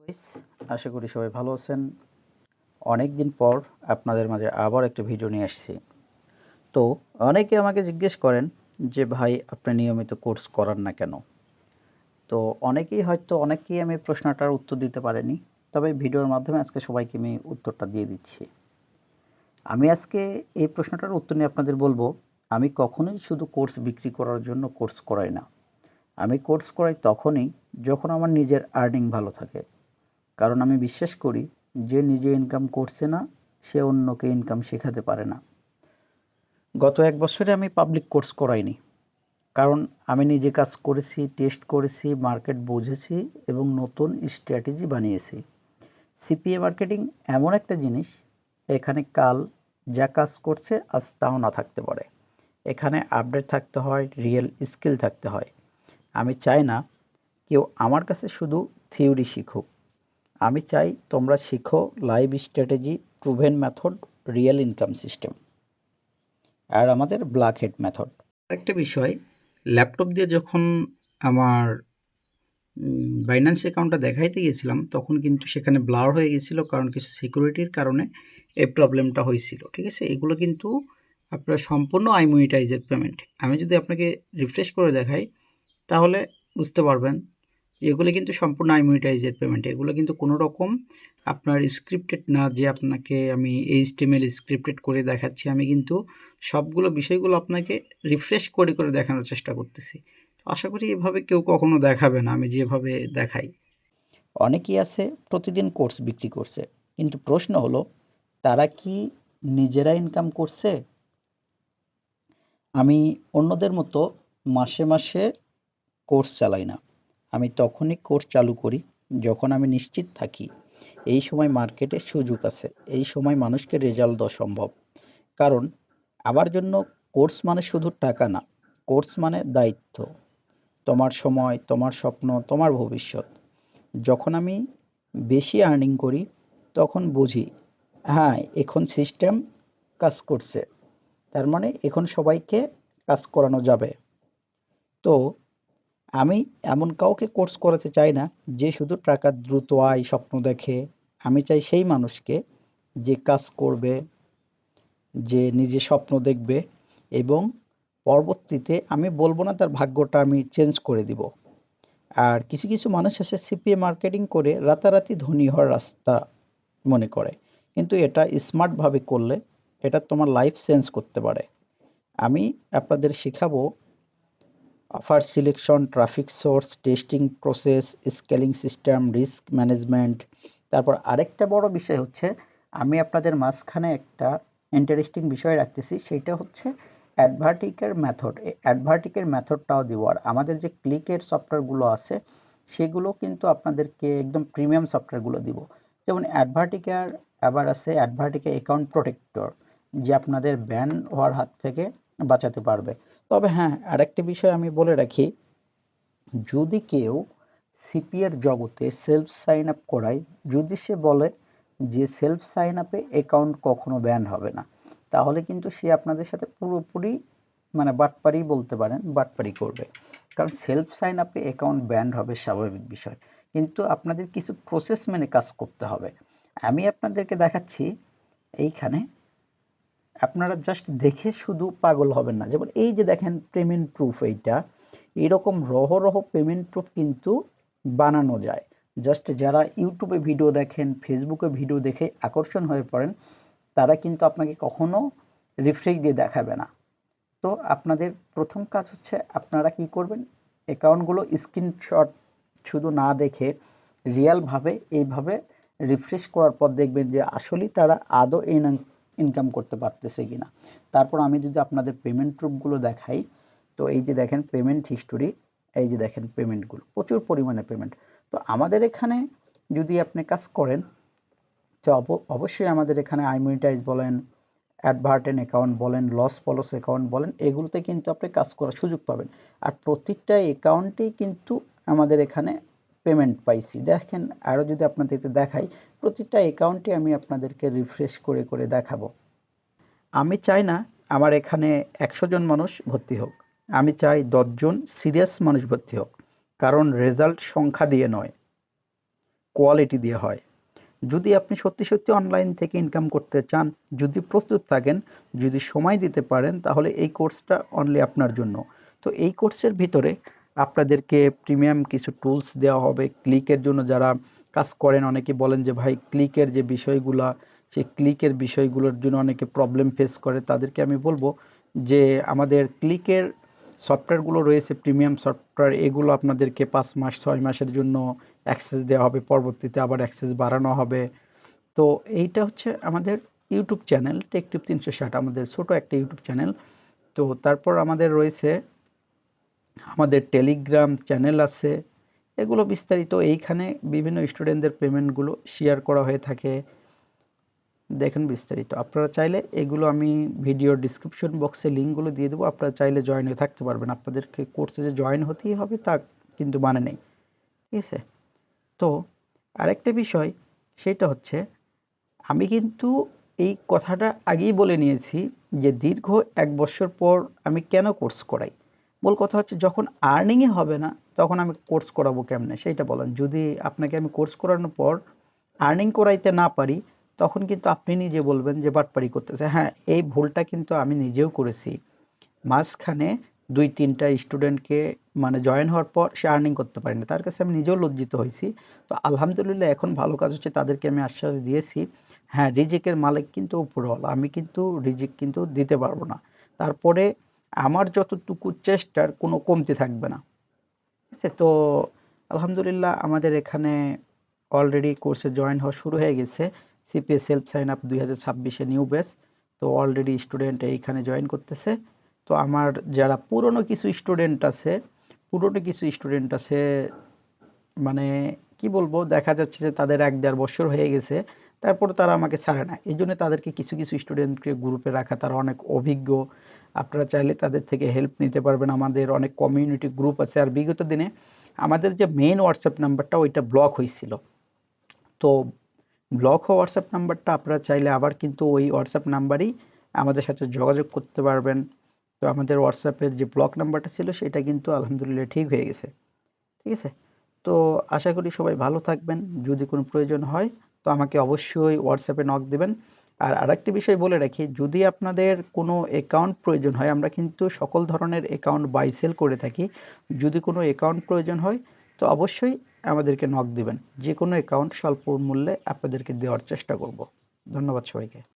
Guys, আশা করি সবাই ভালো আছেন। অনেক দিন পর আপনাদের মাঝে আবার একটা ভিডিও নিয়ে আসছি। তো অনেকে আমাকে জিজ্ঞেস করেন যে ভাই আপনি নিয়মিত কোর্স করান না কেন? তো অনেকেই আমি প্রশ্নটার উত্তর দিতে পারিনি। তবে ভিডিওর মাধ্যমে আজকে সবাইকে আমি উত্তরটা দিয়ে দিচ্ছি। আমি আজকে এই প্রশ্নটার উত্তর নিয়ে আপনাদের বলবো, আমি কখনোই শুধু কোর্স বিক্রি করার জন্য কোর্স করাই না। আমি কোর্স করাই তখনই যখন আমার নিজের আর্নিং ভালো থাকে। কারণ আমি বিশ্বাস করি যে নিজে ইনকাম করছে না সে অন্যকে ইনকাম শেখাতে পারে না। গত ১ বছরে আমি পাবলিক কোর্স করাইনি। কারণ আমি নিজে কাজ করেছি, টেস্ট করেছি, মার্কেট বুঝেছি এবং নতুন স্ট্র্যাটেজি বানিয়েছি। সিপিএ মার্কেটিং এমন একটা জিনিস, এখানে কাল যা কাজ করছে আজ তাও না থাকতে পারে। এখানে আপডেট থাকতে হয়, রিয়েল স্কিল থাকতে হয়। আমি চাই না কেউ আমার কাছে শুধু থিওরি শিখুক। আমি চাই তোমরা শিখো live strategy, proven method, real income system আর আমাদের ব্ল্যাক হেড মেথড। একটা বিষয়, ল্যাপটপ দিয়ে যখন আমার বাইন্যান্স অ্যাকাউন্টটা দেখাইতে গেছিলাম তখন কিন্তু সেখানে ব্লার হয়ে গেছিলো, কারণ কিছু সিকিউরিটির কারণে এই প্রবলেমটা হয়েছিল। ঠিক আছে, এগুলো কিন্তু আপনার সম্পূর্ণ আইমনিটাইজের পেমেন্ট। আমি যদি আপনাকে রিফ্রেশ করে দেখাই তাহলে বুঝতে পারবেন এগুলো কিন্তু সম্পূর্ণ আইমনিটাইজের পেমেন্ট। এগুলো কিন্তু কোনো রকম আপনার স্ক্রিপ্টেড না, যে আপনাকে আমি এইচটিএমএল স্ক্রিপ্টেড করে দেখাচ্ছি। আমি কিন্তু সবগুলো বিষয়গুলো আপনাকে রিফ্রেশ করে করে দেখানোর চেষ্টা করতেছি। আশা করি এভাবে কেউ কখনো দেখাবে না আমি যেভাবে দেখাই। অনেকেই আছে প্রতিদিন কোর্স বিক্রি করছে, কিন্তু প্রশ্ন হলো তারা কি নিজেরা ইনকাম করছে? আমি অন্যদের মতো মাসে মাসে কোর্স চালাই না। আমি তখনই কোর্স চালু করি যখন আমি নিশ্চিত থাকি এই সময় মার্কেটে সুযোগ আছে, এই সময় মানুষকে রেজাল্ট দেওয়া সম্ভব। কারণ আমার জন্য কোর্স মানে শুধু টাকা না, কোর্স মানে দায়িত্ব। তোমার সময়, তোমার স্বপ্ন, তোমার ভবিষ্যৎ। যখন আমি বেশি আর্নিং করি তখন বুঝি, হ্যাঁ এখন সিস্টেম কাজ করছে, তার মানে এখন সবাইকে কাজ করানো যাবে। তো আমি এমন কাউকে কোর্স করাতে চাই না যে শুধু টাকার দ্রুত আয় স্বপ্ন দেখে। আমি চাই সেই মানুষকে যে কাজ করবে, যে নিজে স্বপ্ন দেখবে এবং পরবর্তীতে আমি বলবো না তার ভাগ্যটা আমি চেঞ্জ করে দিব। আর কিছু কিছু মানুষ আছে সিপিএ মার্কেটিং করে রাতারাতি ধনী হওয়ার রাস্তা মনে করে, কিন্তু এটা স্মার্টভাবে করলে এটা তোমার লাইফ চেঞ্জ করতে পারে। আমি আপনাদের শেখাবো offer selection, traffic source, testing process, scaling system, risk management. তারপর আরেকটা বড় বিষয় হচ্ছে, আমি আপনাদের মাঝখানে একটা ইন্টারেস্টিং বিষয় রাখতেছি, সেটা হচ্ছে অ্যাডভার্টিকের মেথড। এই অ্যাডভার্টিকের মেথডটাও দিব। আর আমাদের যে ক্লিকের সফটওয়্যারগুলো আছে সেগুলো কিন্তু আপনাদেরকে একদম প্রিমিয়াম সফটওয়্যারগুলো দিব। যেমন অ্যাডভার্টিকার, আবার আছে অ্যাডভার্টিকা অ্যাকাউন্ট প্রোটেক্টর, যে আপনাদের ব্যান হওয়ার হাত থেকে বাঁচাতে পারবে। তবে হ্যাঁ, আরেকটা বিষয় আমি বলে রাখি, যদি কেউ সিপিএর জগতে সেলফ সাইন আপ করায়, যদি সে বলে যে সেলফ সাইন আপে অ্যাকাউন্ট কখনো ব্যান হবে না, তাহলে কিন্তু সে আপনাদের সাথে পুরোপুরি মানে বাটপারি বলতে পারেন, বাটপারি করবে। কারণ সেলফ সাইন আপে অ্যাকাউন্ট ব্যান্ড হবে স্বাভাবিক বিষয়, কিন্তু আপনাদের কিছু প্রসেস মেনে কাজ করতে হবে। আমি আপনাদেরকে দেখাচ্ছি এইখানে, আপনারা জাস্ট দেখে শুধু পাগল হবেন না। যেমন এই যে দেখেন পেমেন্ট প্রুফ, এইটা এরকম রহ পেমেন্ট প্রুফ কিন্তু বানানো যায়। জাস্ট যারা ইউটিউবে ভিডিও দেখেন, ফেসবুকে ভিডিও দেখে আকর্ষণ হয়ে পড়েন, তারা কিন্তু আপনাকে কখনো রিফ্রেশ দিয়ে দেখাবে না। তো আপনাদের প্রথম কাজ হচ্ছে আপনারা কি করবেন, অ্যাকাউন্টগুলো স্ক্রিনশট শুধু না দেখে রিয়েলভাবে এইভাবে রিফ্রেশ করার পর দেখবেন যে আসলেই তারা আদৌ ইনকাম করতে পারতেছে কিনা। তারপর আমি যদি আপনাদের পেমেন্ট প্রুফগুলো দেখাই, তো এই যে দেখেন পেমেন্ট হিস্টোরি, এই যে দেখেন পেমেন্টগুলো প্রচুর পরিমাণে পেমেন্ট। তো আমাদের এখানে যদি আপনি কাজ করেন, তো অবশ্যই আমাদের এখানে আইমনিটাইজ বলেন, অ্যাডভার্টেন অ্যাকাউন্ট বলেন, লস পলস অ্যাকাউন্ট বলেন, এগুলোতে কিন্তু আপনি কাজ করার সুযোগ পাবেন। আর প্রত্যেকটা অ্যাকাউন্টেই কিন্তু আমাদের এখানে পেমেন্ট পাইছি। দেখেন আরও যদি আপনাদেরকে দেখাই, প্রত্যেকটা অ্যাকাউন্টে আমি আপনাদেরকে রিফ্রেশ করে করে দেখাবো। আমি চাই না আমার এখানে ১০০ জন মানুষ ভর্তি হোক, আমি চাই ১০ জন সিরিয়াস মানুষ ভর্তি হোক। কারণ রেজাল্ট সংখ্যা দিয়ে নয়, কোয়ালিটি দিয়ে হয়। যদি আপনি সত্যি সত্যি অনলাইন থেকে ইনকাম করতে চান, যদি প্রস্তুত থাকেন, যদি সময় দিতে পারেন, তাহলে এই কোর্সটা অনলি আপনার জন্য। তো এই কোর্সের ভিতরে আপনাদেরকে প্রিমিয়াম কিছু টুলস দেওয়া হবে ক্লিকের জন্য। যারা কাজ করেন অনেকে বলেন যে ভাই ক্লিকের যে বিষয়গুলা, সেই ক্লিকের বিষয়গুলোর জন্য অনেকে প্রবলেম ফেস করে, তাদেরকে আমি বলবো যে আমাদের ক্লিকের সফটওয়্যারগুলো রয়েছে, প্রিমিয়াম সফটওয়্যার, এগুলো আপনাদেরকে 5 মাস 6 মাসের জন্য অ্যাক্সেস দেওয়া হবে, পরবর্তীতে আবার অ্যাক্সেস বাড়ানো হবে। তো এইটা হচ্ছে আমাদের ইউটিউব চ্যানেল টেকটিপ 360, আমাদের ছোট একটা ইউটিউব চ্যানেল। তো তারপর আমাদের রয়েছে আমাদের টেলিগ্রাম চ্যানেল আছে। এগুলো বিস্তারিত এইখানে বিভিন্ন স্টুডেন্টদের পেমেন্টগুলো শেয়ার করা হয়ে থাকে, দেখেন বিস্তারিত। আপনারা চাইলে এগুলো আমি ভিডিওর ডিসক্রিপশন বক্সে লিঙ্কগুলো দিয়ে দেবো, আপনারা চাইলে জয়েন হয়ে থাকতে পারবেন। আপনাদেরকে কোর্সে যে জয়েন হতেই হবে তা কিন্তু মানে নেই, ঠিক আছে? তো আরেকটা বিষয়, সেটা হচ্ছে আমি কিন্তু এই কথাটা আগেই বলে নিয়েছি যে দীর্ঘ 1 বছর পর আমি কেন কোর্স করাই। মূল কথা হচ্ছে যখন আর্নিংই হবে না তখন আমি কোর্স করাবো কেমনে সেইটা বলেন। যদি আপনাকে আমি কোর্স করানোর পর আর্নিং করাইতে না পারি, তখন কিন্তু আপনি নিজে বলবেন যে বাটপারি করতেছে। হ্যাঁ, এই ভুলটা কিন্তু আমি নিজেও করেছি। মাঝখানে 2-3টা স্টুডেন্টকে মানে জয়েন হওয়ার পর সে আর্নিং করতে পারে না, তার কাছে আমি নিজেও লজ্জিত হয়েছি। তো আলহামদুলিল্লাহ এখন ভালো কাজ হচ্ছে, তাদেরকে আমি আশ্বাস দিয়েছি। হ্যাঁ, রিজিকের মালিক কিন্তু উপরওয়ালা, আমি কিন্তু রিজিক কিন্তু দিতে পারবো না। তারপরে আমার যতটুকু চেষ্টার কোনো কমতি থাকবে না, ঠিক আছে? তো আলহামদুলিল্লাহ আমাদের এখানে অলরেডি কোর্সে জয়েন হওয়া শুরু হয়ে গেছে। সিপিএস সেলফ সাইন আপ 2026-এ নিউ ব্যাচ। তো অলরেডি স্টুডেন্ট এইখানে জয়েন করতেছে। তো আমার যারা পুরনো কিছু স্টুডেন্ট আছে মানে কি বলবো, দেখা যাচ্ছে যে তাদের 1-1.5 বছর হয়ে গেছে, তারপর তারা আমাকে ছাড়ে না। এই জন্য তাদেরকে কিছু কিছু স্টুডেন্টকে গ্রুপে রাখা, তারা অনেক অভিজ্ঞ। আপনারা চাইলে তাদের থেকে হেল্প নিতে পারবেন, আমাদের অনেক কমিউনিটি গ্রুপ আছে। আর বিগত দিনে আমাদের যে মেইন হোয়াটসঅ্যাপ নাম্বারটা ওইটা ব্লক হয়েছিল। তো ব্লক হওয়া হোয়াটসঅ্যাপ নাম্বারটা আপনারা চাইলে আবার কিন্তু ওই হোয়াটসঅ্যাপ নাম্বারেই আমাদের সাথে যোগাযোগ করতে পারবেন। তো আমাদের হোয়াটসঅ্যাপের যে ব্লক নাম্বারটা ছিল সেটা কিন্তু আলহামদুলিল্লাহ ঠিক হয়ে গেছে, ঠিক আছে? তো আশা করি সবাই ভালো থাকবেন। যদি কোনো প্রয়োজন হয় তো আমাকে অবশ্যই হোয়াটসঅ্যাপে নক দিবেন। আর আরেকটি বিষয় বলে রাখি, যদি আপনাদের কোনো অ্যাকাউন্ট প্রয়োজন হয়, আমরা কিন্তু সকল ধরনের অ্যাকাউন্ট বাই সেল করে থাকি। যদি কোনো অ্যাকাউন্ট প্রয়োজন হয় তো অবশ্যই আমাদেরকে নক দিবেন। যে কোনো অ্যাকাউন্ট স্বল্প মূল্যে আপনাদেরকে দেওয়ার চেষ্টা করব। ধন্যবাদ সবাইকে।